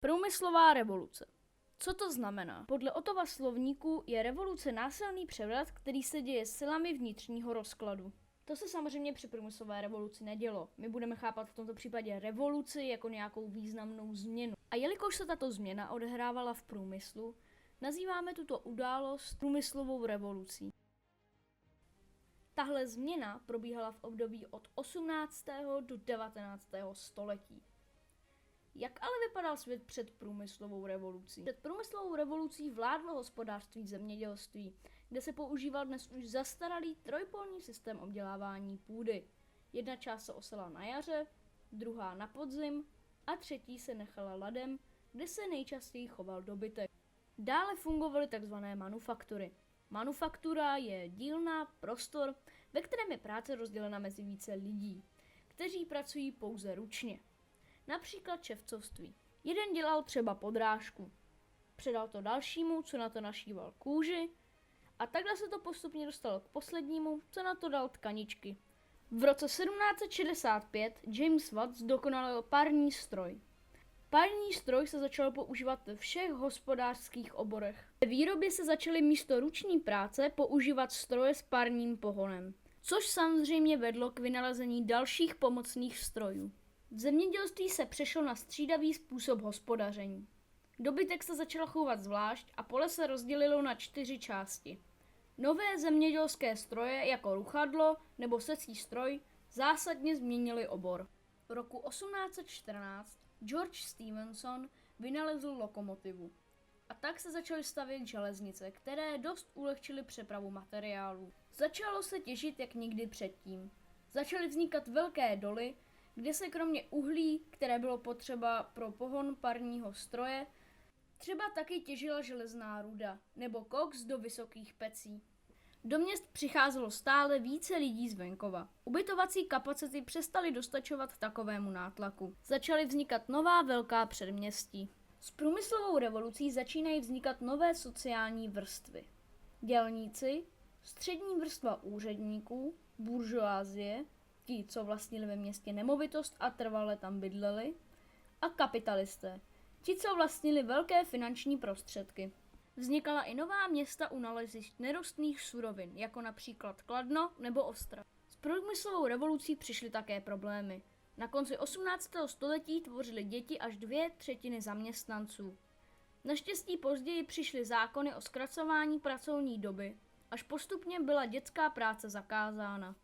Průmyslová revoluce. Co to znamená? Podle Ottova slovníku je revoluce násilný převrat, který se děje silami vnitřního rozkladu. To se samozřejmě při průmyslové revoluci nedělo. My budeme chápat v tomto případě revoluci jako nějakou významnou změnu. A jelikož se tato změna odehrávala v průmyslu, nazýváme tuto událost průmyslovou revolucí. Tahle změna probíhala v období od 18. do 19. století. Jak ale vypadal svět před průmyslovou revolucí? Před průmyslovou revolucí vládlo hospodářství zemědělství, kde se používal dnes už zastaralý trojpolní systém obdělávání půdy. Jedna část se osela na jaře, druhá na podzim a třetí se nechala ladem, kde se nejčastěji choval dobytek. Dále fungovaly tzv. Manufaktury. Manufaktura je dílna, prostor, ve kterém je práce rozdělena mezi více lidí, kteří pracují pouze ručně. Například ševcovství. Jeden dělal třeba podrážku, předal to dalšímu, co na to našíval kůži, a takhle se to postupně dostalo k poslednímu, co na to dal tkaničky. V roce 1765 James Watt zdokonalil parní stroj. Parní stroj se začal používat ve všech hospodářských oborech. Ve výrobě se začaly místo ruční práce používat stroje s parním pohonem, což samozřejmě vedlo k vynalezení dalších pomocných strojů. V zemědělství se přešlo na střídavý způsob hospodaření. Dobytek se začal chovat zvlášť a pole se rozdělilo na 4 části. Nové zemědělské stroje jako ruchadlo nebo secí stroj zásadně změnily obor. V roku 1814 George Stephenson vynalezl lokomotivu. A tak se začaly stavět železnice, které dost ulehčily přepravu materiálů. Začalo se těžit jak nikdy předtím. Začaly vznikat velké doly, kde se kromě uhlí, které bylo potřeba pro pohon parního stroje, třeba taky těžila železná ruda nebo koks do vysokých pecí. Do měst přicházelo stále více lidí z venkova. Ubytovací kapacity přestaly dostačovat takovému nátlaku. Začaly vznikat nová velká předměstí. S průmyslovou revolucí začínají vznikat nové sociální vrstvy. Dělníci, střední vrstva úředníků, buržoázie, ti, co vlastnili ve městě nemovitost a trvale tam bydleli, a kapitalisté, ti, co vlastnili velké finanční prostředky. Vznikala i nová města u nalezišť nerostných surovin, jako například Kladno nebo Ostrava. S průmyslovou revolucí přišly také problémy. Na konci 18. století tvořily děti až 2/3 zaměstnanců. Naštěstí později přišly zákony o zkracování pracovní doby, až postupně byla dětská práce zakázána.